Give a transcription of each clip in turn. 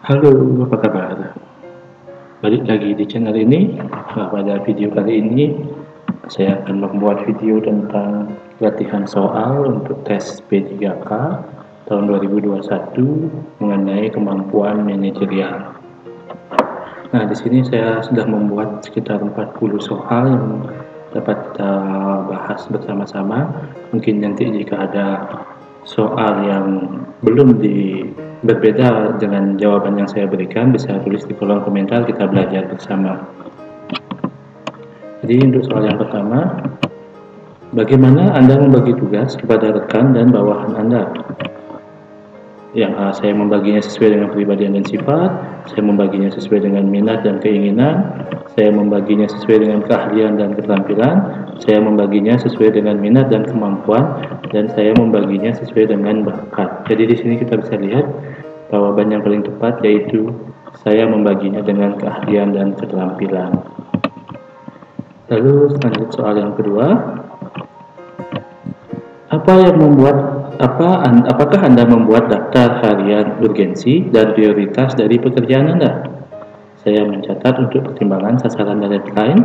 Halo, apa kabar? Balik lagi di channel ini. Pada video kali ini saya akan membuat video tentang latihan soal untuk tes P3K tahun 2021 mengenai kemampuan manajerial. Nah, di sini saya sudah membuat sekitar 40 soal yang dapat kita bahas bersama-sama. Mungkin nanti jika ada soal yang berbeda dengan jawaban yang saya berikan, bisa tulis di kolom komentar, kita belajar bersama. Jadi untuk soal yang pertama, bagaimana Anda membagi tugas kepada rekan dan bawahan Anda? Yang A, saya membaginya sesuai dengan kepribadian dan sifat, saya membaginya sesuai dengan minat dan keinginan, saya membaginya sesuai dengan keahlian dan keterampilan, saya membaginya sesuai dengan minat dan kemampuan, dan saya membaginya sesuai dengan bakat. Jadi di sini kita bisa lihat jawaban yang paling tepat yaitu saya membaginya dengan keahlian dan keterampilan. Lalu lanjut soal yang kedua. Apakah Anda membuat daftar harian urgensi dan prioritas dari pekerjaan Anda? Saya mencatat untuk pertimbangan sasaran dan deadline.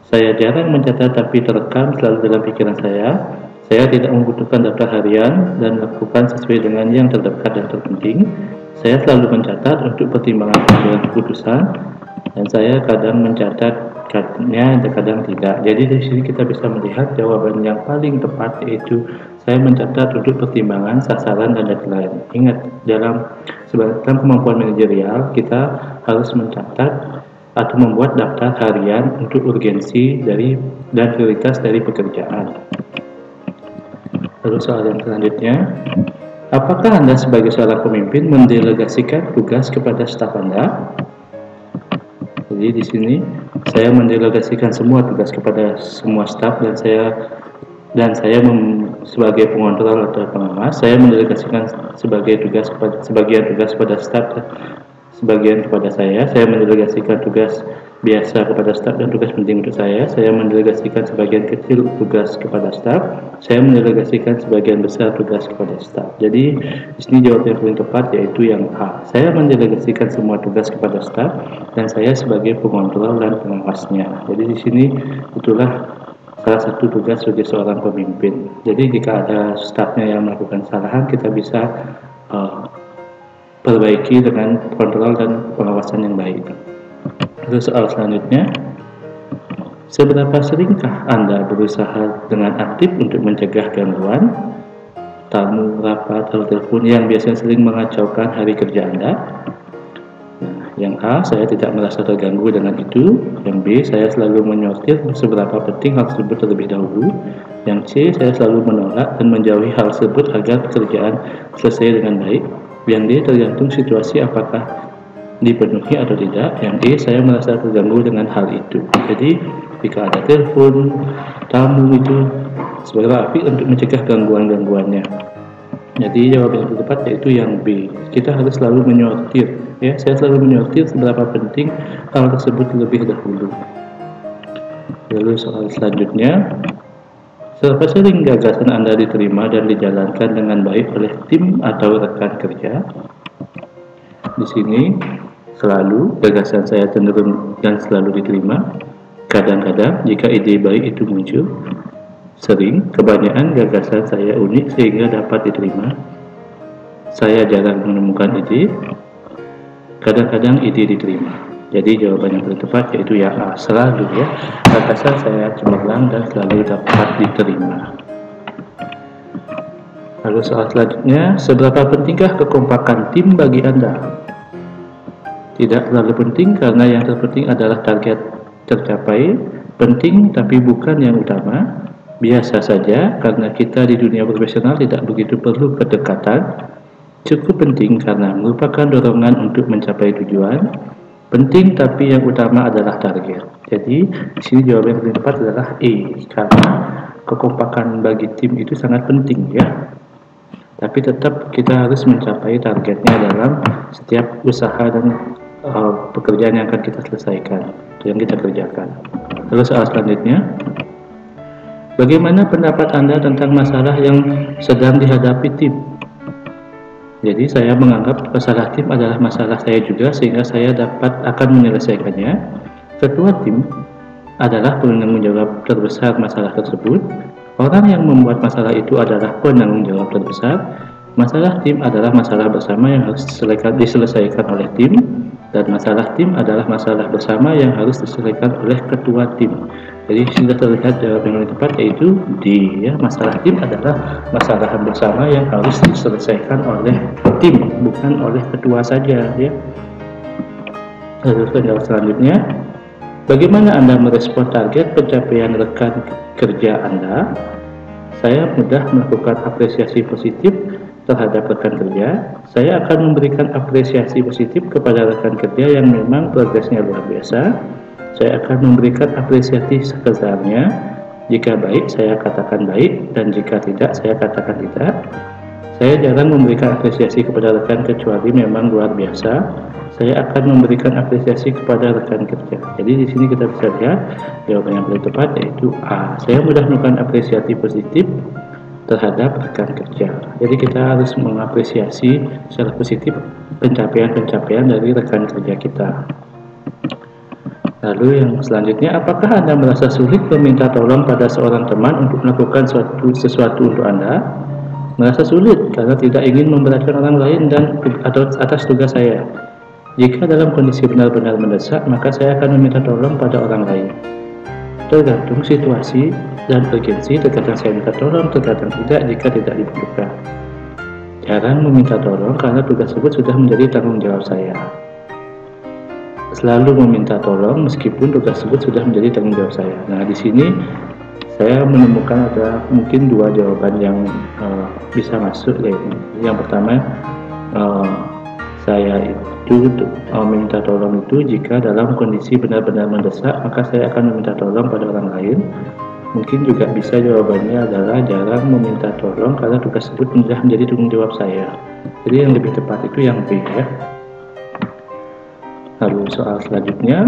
Saya jarang mencatat tapi terekam selalu dalam pikiran saya. Saya tidak membutuhkan daftar harian dan lakukan sesuai dengan yang terdekat dan terpenting. Saya selalu mencatat untuk pertimbangan pengambilan keputusan, dan saya kadang mencatatnya, kadang tidak. Jadi di sini kita bisa melihat jawaban yang paling tepat yaitu saya mencatat untuk pertimbangan sasaran dan deadline. Ingat, dalam kemampuan manajerial kita harus mencatat atau membuat daftar harian untuk urgensi dan prioritas dari pekerjaan. Lalu soal yang selanjutnya, apakah Anda sebagai seorang pemimpin mendelegasikan tugas kepada staf Anda? Jadi di sini saya mendelegasikan semua tugas kepada semua staf, dan saya sebagai pengontrol atau pengawas, saya mendelegasikan sebagian tugas kepada staf, sebagian kepada saya mendelegasikan tugas biasa kepada staf dan tugas penting untuk saya mendelegasikan sebagian kecil tugas kepada staf, saya mendelegasikan sebagian besar tugas kepada staf. Jadi di sini jawaban yang paling tepat yaitu yang A. Saya mendelegasikan semua tugas kepada staf dan saya sebagai pengontrol dan pengawasnya. Jadi di sini itulah salah satu tugas sebagai seorang pemimpin. Jadi jika ada stafnya yang melakukan kesalahan, kita bisa perbaiki dengan kontrol dan pengawasan yang baik. Lalu soal selanjutnya, seberapa seringkah Anda berusaha dengan aktif untuk mencegah gangguan, tamu, rapat, atau telepon yang biasanya sering mengacaukan hari kerja Anda? Nah, yang A, saya tidak merasa terganggu dengan itu. Yang B, saya selalu menyortir seberapa penting hal tersebut terlebih dahulu. Yang C, saya selalu menolak dan menjauhi hal tersebut agar pekerjaan selesai dengan baik. Yang D, tergantung situasi apakah dipenuhi atau tidak. Yang D, saya merasa terganggu dengan hal itu. Jadi jika ada telepon, tamu, itu sebagai api untuk mencegah gangguan-gangguannya. Jadi jawaban yang tepat yaitu yang B. Kita harus selalu menyortir. Ya, saya selalu menyortir seberapa penting hal tersebut terlebih dahulu. Lalu soal selanjutnya, seberapa sering gagasan Anda diterima dan dijalankan dengan baik oleh tim atau rekan kerja? Di sini selalu gagasan saya cenderung dan selalu diterima. Kadang-kadang jika ide baik itu muncul, sering kebanyakan gagasan saya unik sehingga dapat diterima. Saya jarang menemukan ide. Kadang-kadang ide diterima. Jadi jawaban yang paling tepat yaitu yang A, selalu ya. Gagasan saya cemerlang dan selalu dapat diterima. Lalu soal selanjutnya, seberapa pentingkah kekompakan tim bagi Anda? Tidak terlalu penting karena yang terpenting adalah target tercapai. Penting tapi bukan yang utama. Biasa saja karena kita di dunia profesional tidak begitu perlu kedekatan. Cukup penting karena merupakan dorongan untuk mencapai tujuan. Penting tapi yang utama adalah target. Jadi di sini jawaban yang paling tepat adalah E, karena kekompakan bagi tim itu sangat penting ya. Tapi tetap kita harus mencapai targetnya dalam setiap usaha dan pekerjaan yang akan kita selesaikan, yang kita kerjakan. Lalu soal selanjutnya, bagaimana pendapat Anda tentang masalah yang sedang dihadapi tim? Jadi saya menganggap masalah tim adalah masalah saya juga, sehingga saya akan menyelesaikannya. Ketua tim adalah penanggung jawab terbesar masalah tersebut. Orang yang membuat masalah itu adalah penanggung jawab terbesar. Masalah tim adalah masalah bersama yang harus diselesaikan oleh tim, dan masalah tim adalah masalah bersama yang harus diselesaikan oleh ketua tim. Jadi sudah terlihat jawaban yang tepat, yaitu D, ya. Masalah tim adalah masalah bersama yang harus diselesaikan oleh tim, bukan oleh ketua saja, ya. Lalu selanjutnya, bagaimana Anda merespon target pencapaian rekan kerja Anda? Saya mudah melakukan apresiasi positif terhadap rekan kerja. Saya akan memberikan apresiasi positif kepada rekan kerja yang memang progresnya luar biasa. Saya akan memberikan apresiasi sekedarnya. Jika baik, saya katakan baik, dan jika tidak, saya katakan tidak. Saya jarang memberikan apresiasi kepada rekan kecuali memang luar biasa. Saya akan memberikan apresiasi kepada rekan kerja. Jadi di sini kita bisa lihat jawaban yang paling tepat, yaitu A. Saya mudah melakukan apresiasi positif terhadap rekan kerja. Jadi kita harus mengapresiasi secara positif pencapaian-pencapaian dari rekan kerja kita. Lalu yang selanjutnya, apakah Anda merasa sulit meminta tolong pada seorang teman untuk melakukan sesuatu untuk Anda? Merasa sulit karena tidak ingin memberatkan orang lain atau atas tugas saya. Jika dalam kondisi benar-benar mendesak, maka saya akan meminta tolong pada orang lain. Tergantung situasi dan urgensi, terkadang saya minta tolong, terkadang tidak jika tidak dibutuhkan. Jarang meminta tolong karena tugas tersebut sudah menjadi tanggung jawab saya. Selalu meminta tolong meskipun tugas tersebut sudah menjadi tanggung jawab saya. Nah, di sini saya menemukan ada mungkin dua jawaban yang bisa masuk, yaitu yang pertama, saya itu meminta tolong itu jika dalam kondisi benar-benar mendesak, maka saya akan meminta tolong pada orang lain. Mungkin juga bisa jawabannya adalah jarang meminta tolong karena tugas tersebut sudah menjadi tanggung jawab saya. Jadi yang lebih tepat itu yang B, ya. Lalu soal selanjutnya,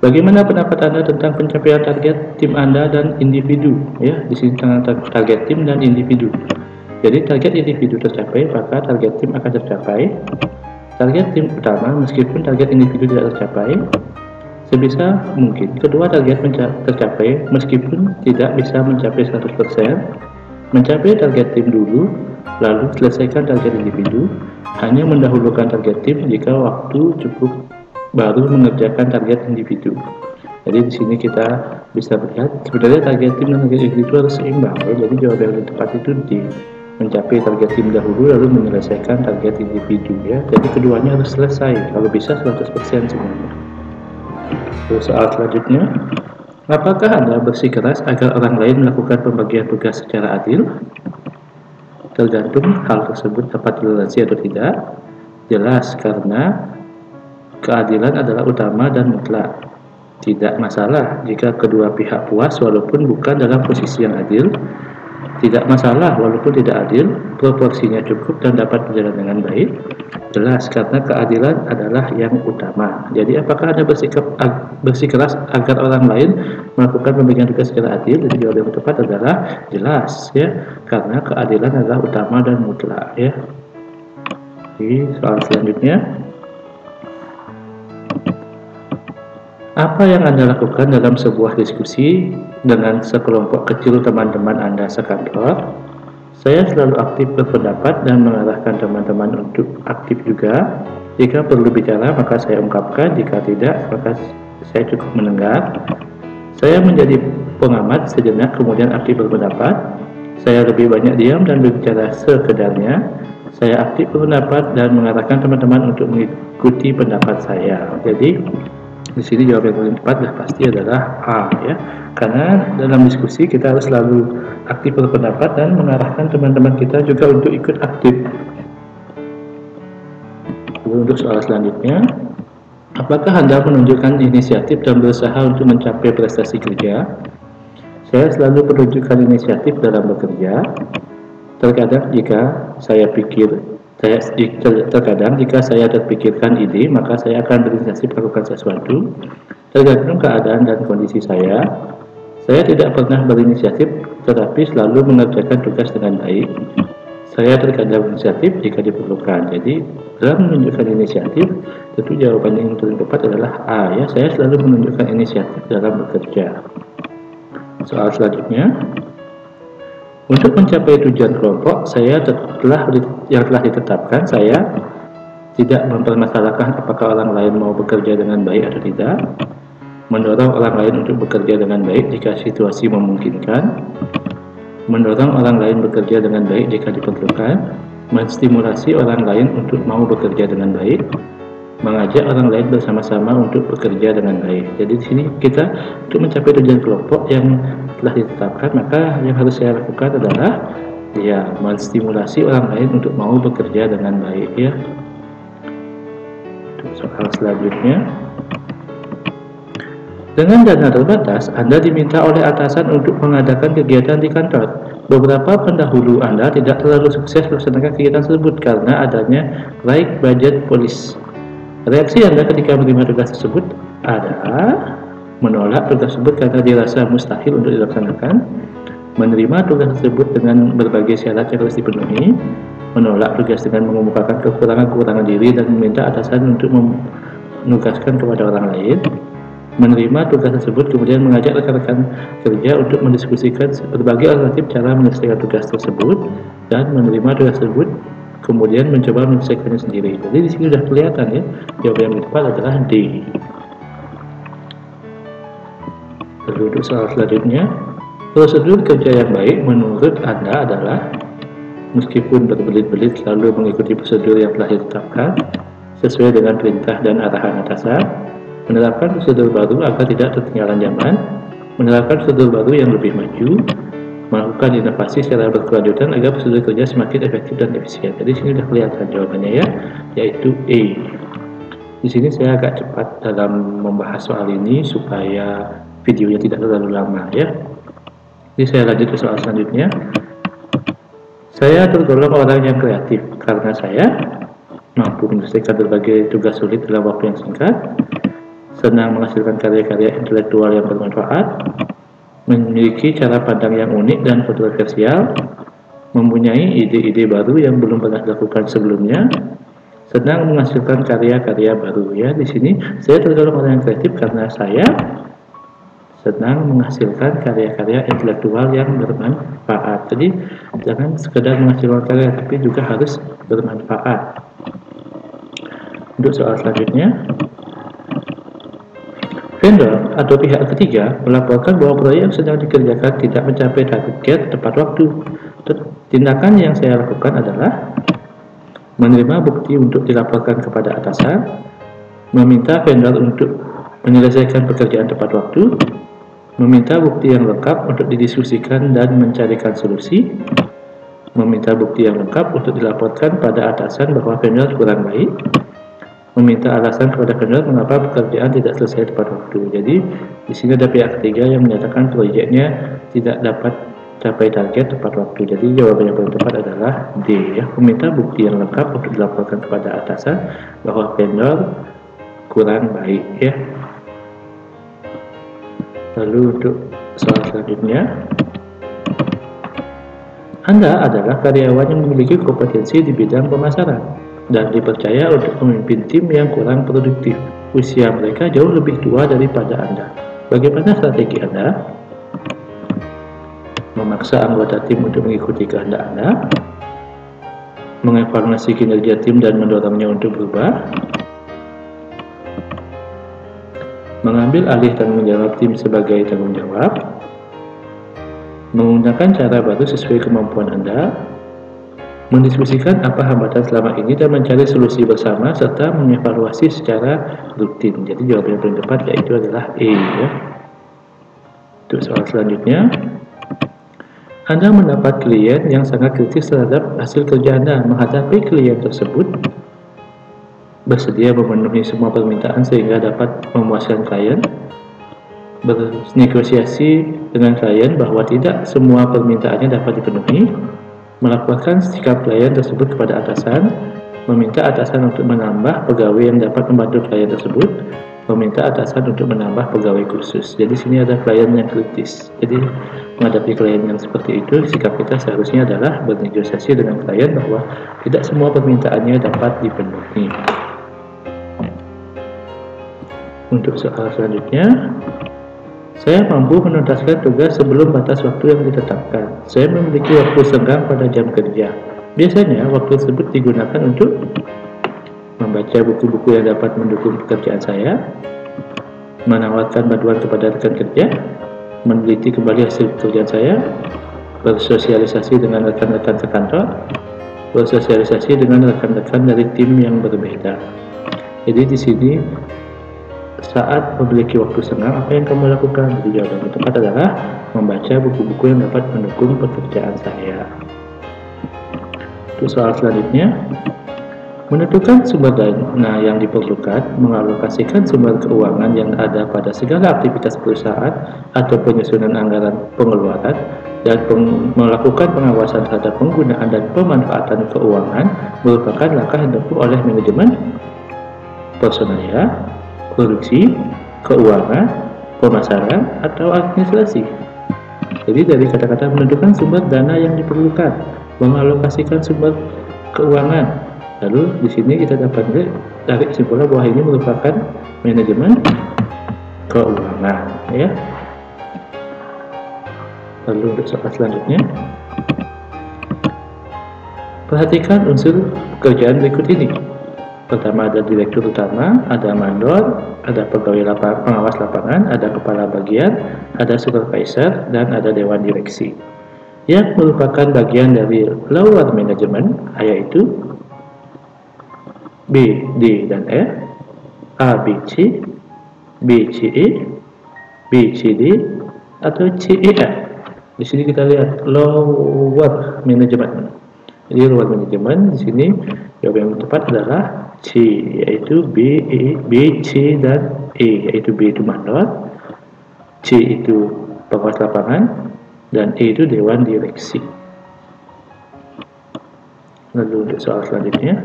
bagaimana pendapat Anda tentang pencapaian target tim Anda dan individu? Ya, di sini target tim dan individu. Jadi target individu tercapai, maka target tim akan tercapai. Target tim utama meskipun target individu tidak tercapai. Sebisa mungkin kedua target tercapai meskipun tidak bisa mencapai 100%. Mencapai target tim dulu, lalu selesaikan target individu. Hanya mendahulukan target tim jika waktu cukup, baru mengerjakan target individu. Jadi di sini kita bisa melihat sebenarnya target tim dan target individu harus seimbang, ya. Jadi jawaban yang tepat itu di mencapai target tim dahulu lalu menyelesaikan target individu, ya. Jadi keduanya harus selesai, kalau bisa 100% semuanya. Terus soal selanjutnya, apakah Anda bersikeras agar orang lain melakukan pembagian tugas secara adil? Tergantung hal tersebut dapat dilalui atau tidak. Jelas, karena keadilan adalah utama dan mutlak. Tidak masalah jika kedua pihak puas walaupun bukan dalam posisi yang adil. Tidak masalah walaupun tidak adil, proporsinya cukup dan dapat berjalan dengan baik. Jelas, karena keadilan adalah yang utama. Jadi apakah Anda bersikeras agar orang lain melakukan pembagian tugas secara adil? Jadi jawaban yang tepat adalah jelas, ya, karena keadilan adalah utama dan mutlak, ya. Jadi soal selanjutnya, apa yang Anda lakukan dalam sebuah diskusi dengan sekelompok kecil teman-teman Anda sekantor? Saya selalu aktif berpendapat dan mengarahkan teman-teman untuk aktif juga. Jika perlu bicara, maka saya ungkapkan. Jika tidak, maka saya cukup mendengar. Saya menjadi pengamat sejenak, kemudian aktif berpendapat. Saya lebih banyak diam dan berbicara sekedarnya. Saya aktif berpendapat dan mengarahkan teman-teman untuk mengikuti pendapat saya. Jadi di sini jawaban yang paling tepat pasti adalah A, ya, karena dalam diskusi kita harus selalu aktif berpendapat dan mengarahkan teman-teman kita juga untuk ikut aktif. Untuk soal selanjutnya, apakah Anda menunjukkan inisiatif dan berusaha untuk mencapai prestasi kerja? Saya selalu menunjukkan inisiatif dalam bekerja. Terkadang jika saya terpikirkan ide, maka saya akan berinisiatif melakukan sesuatu. Tergantung keadaan dan kondisi saya. Saya tidak pernah berinisiatif, tetapi selalu mengerjakan tugas dengan baik. Saya terkadang inisiatif jika diperlukan. Jadi dalam menunjukkan inisiatif, tentu jawaban yang paling tepat adalah A ya. Saya selalu menunjukkan inisiatif dalam bekerja. Soal selanjutnya, untuk mencapai tujuan kelompok, yang telah ditetapkan, saya tidak mempermasalahkan apakah orang lain mau bekerja dengan baik atau tidak, mendorong orang lain untuk bekerja dengan baik jika situasi memungkinkan, mendorong orang lain bekerja dengan baik jika diperlukan, menstimulasi orang lain untuk mau bekerja dengan baik, mengajak orang lain bersama-sama untuk bekerja dengan baik. Jadi di sini kita untuk mencapai tujuan kelompok yang telah ditetapkan, maka yang harus saya lakukan adalah ya menstimulasi orang lain untuk mau bekerja dengan baik ya. Untuk soal selanjutnya, dengan dana terbatas, Anda diminta oleh atasan untuk mengadakan kegiatan di kantor. Beberapa pendahulu Anda tidak terlalu sukses melaksanakan kegiatan tersebut karena adanya tight budget policy. Reaksi Anda ketika menerima tugas tersebut adalah menolak tugas tersebut karena dirasa mustahil untuk dilaksanakan, menerima tugas tersebut dengan berbagai syarat yang harus dipenuhi, menolak tugas dengan mengemukakan kekurangan-kekurangan diri dan meminta atasan untuk menugaskan kepada orang lain, menerima tugas tersebut kemudian mengajak rekan-rekan kerja untuk mendiskusikan berbagai alternatif cara menyelesaikan tugas tersebut, dan menerima tugas tersebut kemudian mencoba menyelesaikannya sendiri. Jadi di sini sudah kelihatan ya, jawaban yang tepat adalah D. Lalu untuk soal selanjutnya, prosedur kerja yang baik menurut Anda adalah meskipun berbelit-belit selalu mengikuti prosedur yang telah ditetapkan sesuai dengan perintah dan arahan atasan, menerapkan prosedur baru agar tidak ketinggalan zaman, menerapkan prosedur baru yang lebih maju, melakukan inovasi secara berkelanjutan agar prosedur kerja semakin efektif dan efisien. Jadi sini sudah kelihatan jawabannya ya, yaitu E. Di sini saya agak cepat dalam membahas soal ini supaya videonya tidak terlalu lama ya. Jadi saya lanjut ke soal selanjutnya. Saya tergolong orang yang kreatif karena saya mampu menyelesaikan berbagai tugas sulit dalam waktu yang singkat, senang menghasilkan karya-karya intelektual yang bermanfaat, memiliki cara pandang yang unik dan kontroversial, mempunyai ide-ide baru yang belum pernah dilakukan sebelumnya, senang menghasilkan karya-karya baru ya. Di sini saya tergolong orang yang kreatif karena saya senang menghasilkan karya-karya intelektual yang bermanfaat. Jadi jangan sekedar menghasilkan karya, tapi juga harus bermanfaat. Untuk soal selanjutnya, vendor atau pihak ketiga melaporkan bahwa proyek yang sedang dikerjakan tidak mencapai target tepat waktu. Tindakan yang saya lakukan adalah menerima bukti untuk dilaporkan kepada atasan, meminta vendor untuk menyelesaikan pekerjaan tepat waktu, meminta bukti yang lengkap untuk didiskusikan dan mencarikan solusi, meminta bukti yang lengkap untuk dilaporkan pada atasan bahwa vendor kurang baik, meminta alasan kepada vendor mengapa pekerjaan tidak selesai tepat waktu. Jadi di sini ada pihak ketiga yang menyatakan proyeknya tidak dapat capai target tepat waktu. Jadi jawaban yang paling tepat adalah D ya, meminta bukti yang lengkap untuk dilaporkan kepada atasan bahwa vendor kurang baik ya. Lalu untuk soal selanjutnya, Anda adalah karyawan yang memiliki kompetensi di bidang pemasaran dan dipercaya untuk memimpin tim yang kurang produktif. Usia mereka jauh lebih tua daripada Anda. Bagaimana strategi Anda? Memaksa anggota tim untuk mengikuti kehendak Anda, mengevaluasi kinerja tim dan mendorongnya untuk berubah, mengambil alih tanggung jawab tim sebagai tanggung jawab, menggunakan cara baru sesuai kemampuan Anda, mendiskusikan apa hambatan selama ini dan mencari solusi bersama, serta mengevaluasi secara rutin. Jadi jawaban yang paling tepat yaitu adalah E ya. Untuk soal selanjutnya, Anda mendapat klien yang sangat kritis terhadap hasil kerja Anda. Menghadapi klien tersebut, bersedia memenuhi semua permintaan sehingga dapat memuaskan klien, bernegosiasi dengan klien bahwa tidak semua permintaannya dapat dipenuhi, melaporkan sikap klien tersebut kepada atasan, meminta atasan untuk menambah pegawai yang dapat membantu klien tersebut, meminta atasan untuk menambah pegawai khusus. Jadi sini ada klien yang kritis. Jadi menghadapi klien yang seperti itu, sikap kita seharusnya adalah bernegosiasi dengan klien bahwa tidak semua permintaannya dapat dipenuhi. Untuk soal selanjutnya, saya mampu menuntaskan tugas sebelum batas waktu yang ditetapkan. Saya memiliki waktu senggang pada jam kerja. Biasanya waktu tersebut digunakan untuk membaca buku-buku yang dapat mendukung pekerjaan saya, menawarkan bantuan kepada rekan kerja, meneliti kembali hasil pekerjaan saya, bersosialisasi dengan rekan-rekan sekantor, bersosialisasi dengan rekan-rekan dari tim yang berbeda. Jadi di sini saat memiliki waktu senggang, apa yang kamu lakukan? Jadi jawaban yang tepat adalah membaca buku-buku yang dapat mendukung pekerjaan saya. Untuk soal selanjutnya, menentukan sumber dana yang diperlukan, mengalokasikan sumber keuangan yang ada pada segala aktivitas perusahaan atau penyusunan anggaran pengeluaran, dan melakukan pengawasan terhadap penggunaan dan pemanfaatan keuangan merupakan langkah yang ditempuh oleh manajemen personalia, produksi, keuangan, pemasaran, atau administrasi. Jadi dari kata-kata menentukan sumber dana yang diperlukan, mengalokasikan sumber keuangan. Lalu di sini kita dapat tarik kesimpulan bahwa ini merupakan manajemen keuangan, ya. Lalu untuk soal selanjutnya, perhatikan unsur pekerjaan berikut ini. Pertama ada direktur utama, ada mandor, ada pegawai pengawas lapangan, ada kepala bagian, ada supervisor, dan ada dewan direksi. Yang merupakan bagian dari lower management, yaitu B, D, dan E, A, B, C, B, C, E, B, C, D, atau C, E, F. Di sini kita lihat lower management. Jadi lower management di sini jawaban yang tepat adalah C, yaitu B, E, B, C, dan E, yaitu B itu mandor, C itu pengawas lapangan, dan E itu dewan direksi. Lalu untuk soal selanjutnya,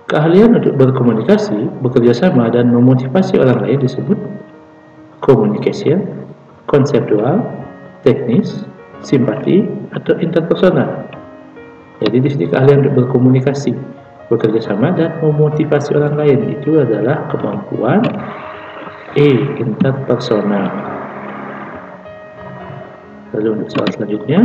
keahlian untuk berkomunikasi, bekerja sama, dan memotivasi orang lain disebut communication, konseptual, teknis, simpati, atau interpersonal. Jadi di sini keahlian untuk berkomunikasi, bekerja sama, dan memotivasi orang lain itu adalah kemampuan interpersonal. Lalu untuk soal selanjutnya,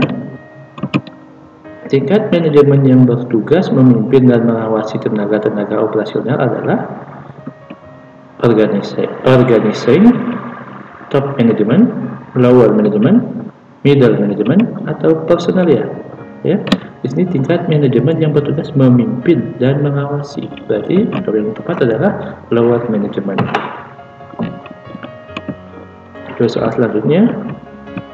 tingkat manajemen yang bertugas memimpin dan mengawasi tenaga-tenaga operasional adalah organizing, top management, lower management, middle management, atau personalia. Ya, di sini tingkat manajemen yang bertugas memimpin dan mengawasi. Berarti yang tepat adalah lower management. Terus soal selanjutnya,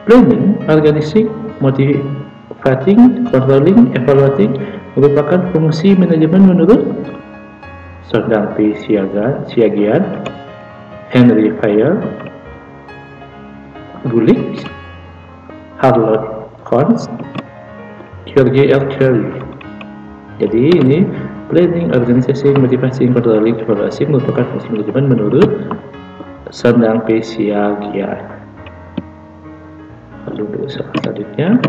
planning, organizing, motivating, controlling, evaluating merupakan fungsi manajemen menurut Sondang P. Siagian, Henry Fayol, Gulick, Harlow Kohns, George L. Cherry. Jadi ini planning, organizing, motivasi, controlling, evaluasi merupakan fungsi manajemen menurut Sondang P. Siagian. Lalu soal selanjutnya,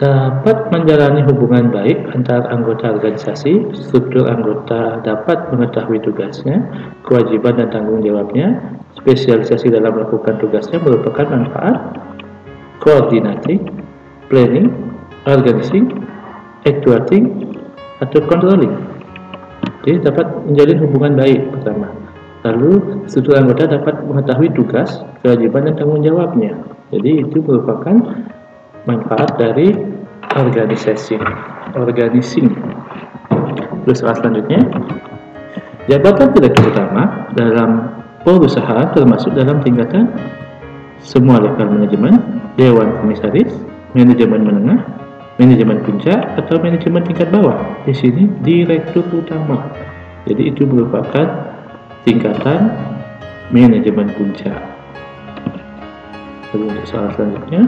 dapat menjalani hubungan baik antar anggota organisasi. Struktur anggota dapat mengetahui tugasnya, kewajiban dan tanggung jawabnya. Spesialisasi dalam melakukan tugasnya merupakan manfaat. Coordinating, planning, organizing, actuating, atau controlling. Jadi dapat menjalin hubungan baik pertama. Lalu struktur anggota dapat mengetahui tugas, kewajiban, dan tanggung jawabnya. Jadi itu merupakan manfaat dari organizing. Terus selanjutnya, jabatan direktur utama dalam perusahaan termasuk dalam tingkatan semua level manajemen, dewan komisaris, manajemen menengah, manajemen puncak, atau manajemen tingkat bawah. Di sini direktur utama. Jadi itu merupakan tingkatan manajemen puncak. Lalu soal selanjutnya,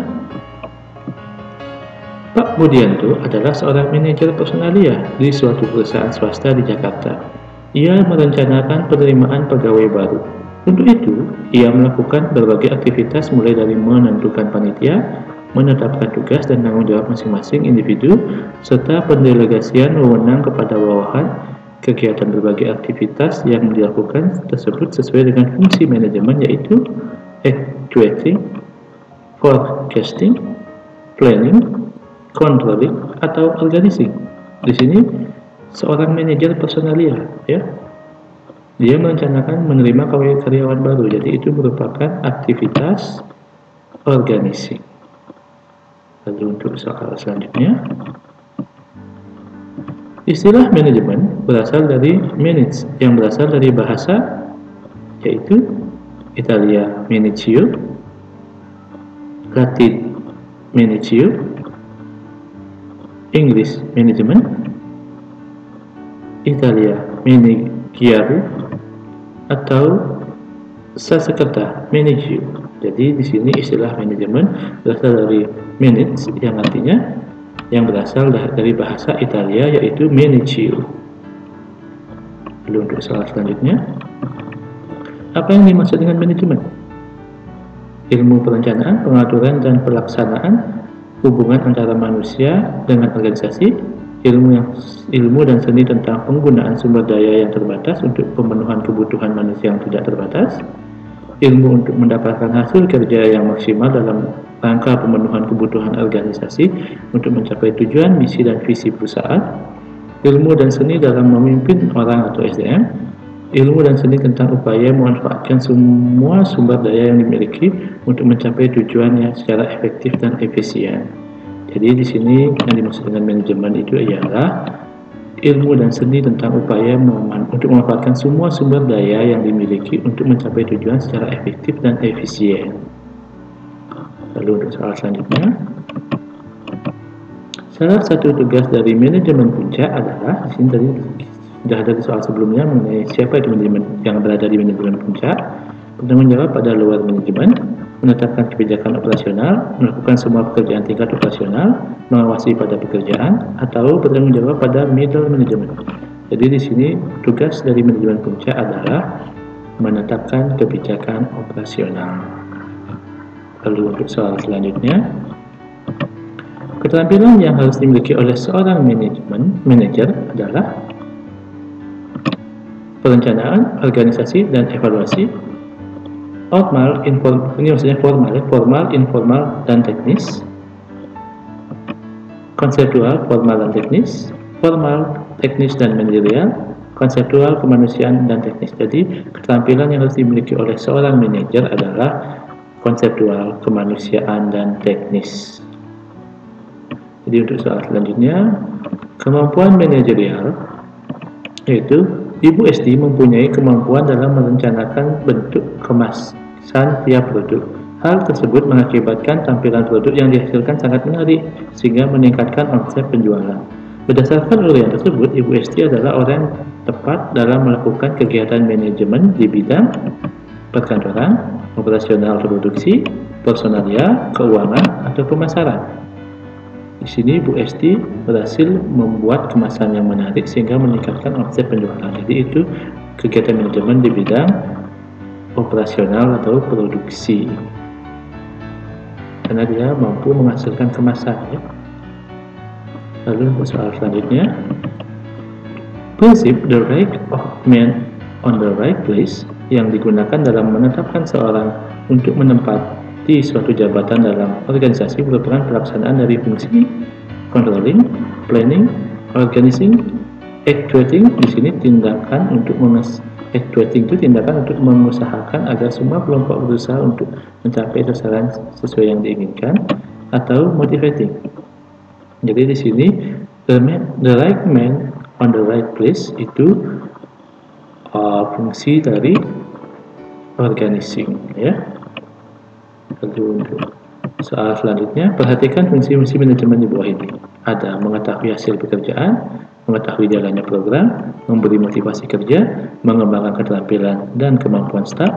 Pak Budianto adalah seorang manajer personalia di suatu perusahaan swasta di Jakarta. Ia merencanakan penerimaan pegawai baru. Untuk itu, ia melakukan berbagai aktivitas mulai dari menentukan panitia, menetapkan tugas dan tanggung jawab masing-masing individu, serta pendelegasian wewenang kepada bawahan. Kegiatan berbagai aktivitas yang dilakukan tersebut sesuai dengan fungsi manajemen, yaitu actuating, forecasting, planning, controlling, atau organizing. Di sini seorang manajer personalia, ya, dia merencanakan menerima karyawan baru, jadi itu merupakan aktivitas organizing. Lalu untuk soal selanjutnya, istilah manajemen berasal dari manage, yang berasal dari bahasa yaitu Italia managio, Latin managio, English management, Italia managgiare, atau Sanskerta managio. Jadi di sini istilah manajemen berasal dari manage, yang artinya yang berasal dari bahasa Italia yaitu managio. Lalu untuk soal selanjutnya, apa yang dimaksud dengan manajemen? Ilmu perencanaan, pengaturan, dan pelaksanaan hubungan antara manusia dengan organisasi, ilmu dan seni tentang penggunaan sumber daya yang terbatas untuk pemenuhan kebutuhan manusia yang tidak terbatas, ilmu untuk mendapatkan hasil kerja yang maksimal dalam rangka pemenuhan kebutuhan organisasi untuk mencapai tujuan, misi, dan visi perusahaan, ilmu dan seni dalam memimpin orang atau SDM, ilmu dan seni tentang upaya memanfaatkan semua sumber daya yang dimiliki untuk mencapai tujuannya secara efektif dan efisien. Jadi di sini yang dimaksud dengan manajemen itu ialah ilmu dan seni tentang upaya untuk memanfaatkan semua sumber daya yang dimiliki untuk mencapai tujuan secara efektif dan efisien. Lalu untuk soal selanjutnya, salah satu tugas dari manajemen puncak adalah, di sini tadi sudah ada di soal sebelumnya mengenai siapa itu manajemen yang berada di manajemen puncak. Bertanggung jawab pada luar manajemen, menetapkan kebijakan operasional, melakukan semua pekerjaan tingkat operasional, mengawasi pada pekerjaan, atau bertanggung jawab pada middle management. Jadi di sini tugas dari manajemen puncak adalah menetapkan kebijakan operasional. Lalu untuk soal selanjutnya, keterampilan yang harus dimiliki oleh seorang manajer adalah perencanaan, organisasi, dan evaluasi, formal, informal, dan teknis, konseptual, formal, dan teknis, formal, teknis, dan manajerial, konseptual, kemanusiaan, dan teknis. Jadi keterampilan yang harus dimiliki oleh seorang manajer adalah konseptual, kemanusiaan, dan teknis. Jadi untuk soal selanjutnya, kemampuan manajerial, yaitu Ibu SD mempunyai kemampuan dalam merencanakan bentuk kemasan tiap produk. Hal tersebut mengakibatkan tampilan produk yang dihasilkan sangat menarik, sehingga meningkatkan omset penjualan. Berdasarkan uraian tersebut, Ibu SD adalah orang yang tepat dalam melakukan kegiatan manajemen di bidang perkantoran, operasional produksi, personalia, keuangan, atau pemasaran. Di sini Bu Esti berhasil membuat kemasan yang menarik sehingga meningkatkan omset penjualan. Jadi itu kegiatan manajemen di bidang operasional atau produksi, karena dia mampu menghasilkan kemasan, ya. Lalu soal selanjutnya, prinsip the right of man on the right place yang digunakan dalam menetapkan seorang untuk menempati suatu jabatan dalam organisasi merupakan pelaksanaan dari fungsi controlling, planning, organizing, actuating. Di sini tindakan untuk actuating itu tindakan untuk mengusahakan agar semua kelompok berusaha untuk mencapai sasaran sesuai yang diinginkan, atau motivating. Jadi di sini the right man on the right place itu fungsi dari organizing, ya. Lalu untuk soal selanjutnya, perhatikan fungsi-fungsi manajemen di bawah ini. Ada mengetahui hasil pekerjaan, mengetahui jalannya program, memberi motivasi kerja, mengembangkan keterampilan dan kemampuan staf,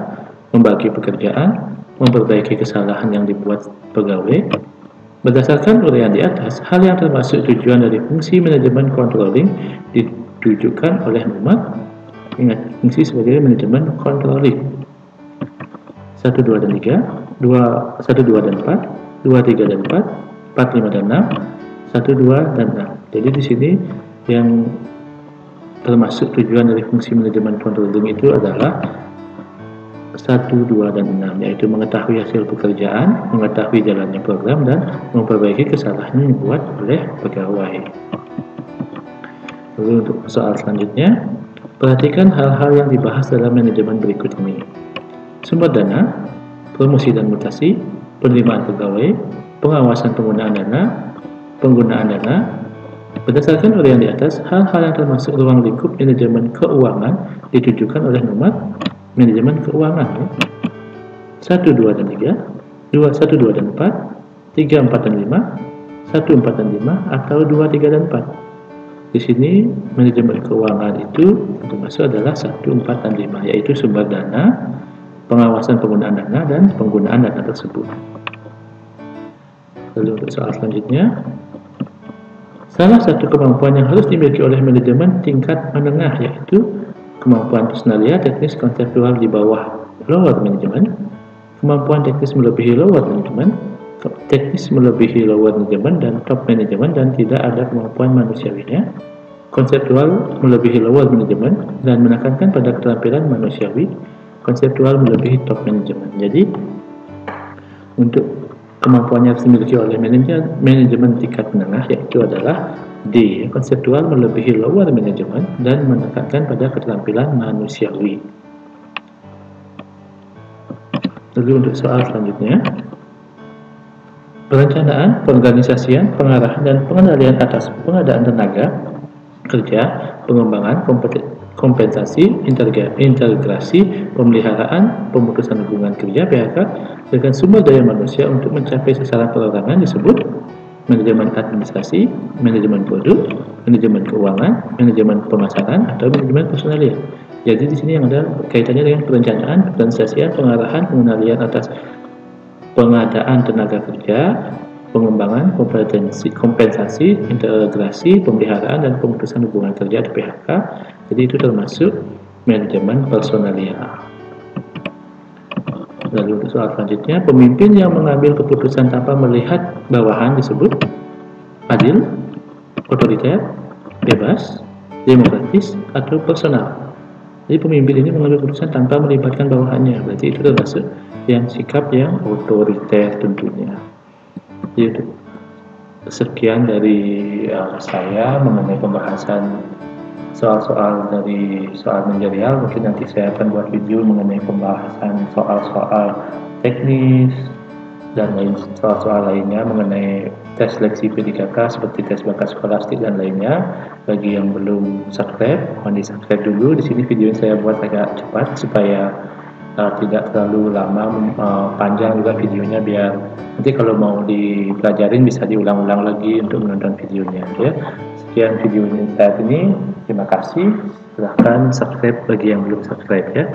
membagi pekerjaan, memperbaiki kesalahan yang dibuat pegawai, Berdasarkan uraian di atas, hal yang termasuk tujuan dari fungsi manajemen controlling ditujukan oleh nomor. Ingat, fungsi sebagai manajemen controlling 1, 2, dan 3, 1, 2, dan 4, 2, 3, dan 4, 4, 5, dan 6, 1, 2, dan 6. Jadi di sini yang termasuk tujuan dari fungsi manajemen controlling itu adalah 1, 2, dan 6, yaitu mengetahui hasil pekerjaan, mengetahui jalannya program, dan memperbaiki kesalahan yang dibuat oleh pegawai. Lalu untuk soal selanjutnya, perhatikan hal-hal yang dibahas dalam manajemen berikut ini. Sumber dana, promosi dan mutasi, penerimaan pegawai, pengawasan penggunaan dana. Berdasarkan uraian di atas, hal-hal yang termasuk ruang lingkup manajemen keuangan ditujukan oleh nomor manajemen keuangan. 1, 2, dan 3, 1, 2, dan 4, 3, 4, dan 5, 1, 4, dan 5, atau 2, 3, dan 4. Di sini manajemen keuangan itu termasuk adalah 1, 4, dan 5, yaitu sumber dana, pengawasan penggunaan dana, dan penggunaan dana tersebut. Lalu untuk soal selanjutnya, salah satu kemampuan yang harus dimiliki oleh manajemen tingkat menengah yaitu kemampuan personalia teknis konseptual di bawah lower management, kemampuan teknis melebihi lower management, teknis melebihi lower management dan top management, dan tidak ada kemampuan manusiawinya, konseptual melebihi lower management, dan menekankan pada keterampilan manusiawi, konseptual melebihi top management. Jadi untuk kemampuan yang harus dimiliki oleh manajemen tingkat menengah yaitu adalah D, konseptual melebihi lower management dan menekankan pada keterampilan manusiawi. Lalu untuk soal selanjutnya, perencanaan, pengorganisasian, pengarahan, dan pengendalian atas pengadaan tenaga kerja, pengembangan, kompensasi, integrasi, pemeliharaan, pemutusan hubungan kerja PHK dengan sumber daya manusia untuk mencapai sasaran perorangan disebut manajemen administrasi, manajemen produk, manajemen keuangan, manajemen pemasaran, atau manajemen personalia. Jadi di sini yang ada kaitannya dengan perencanaan, pengorganisasian, pengarahan, pengendalian atas pengadaan tenaga kerja, pengembangan, kompensasi, integrasi, pemeliharaan, dan pemutusan hubungan kerja atau PHK. Jadi itu termasuk manajemen personalia. Lalu untuk soal selanjutnya, pemimpin yang mengambil keputusan tanpa melihat bawahan disebut adil, otoriter, bebas, demokratis, atau personal. Jadi pemimpin ini mengambil keputusan tanpa melibatkan bawahannya, berarti itu termasuk yang sikap yang otoriter tentunya. Jadi sekian dari saya mengenai pembahasan soal-soal dari soal manajerial. Mungkin nanti saya akan buat video mengenai pembahasan soal-soal teknis dan lain soal-soal lainnya mengenai tes seleksi P3K seperti tes bakat skolastik dan lainnya. Bagi yang belum subscribe, mohon di subscribe dulu. Di sini video yang saya buat agak cepat supaya tidak terlalu lama, panjang juga videonya, biar nanti kalau mau dipelajarin bisa diulang-ulang lagi untuk menonton videonya ya. Sekian video saat ini, terima kasih. Silahkan subscribe bagi yang belum subscribe ya.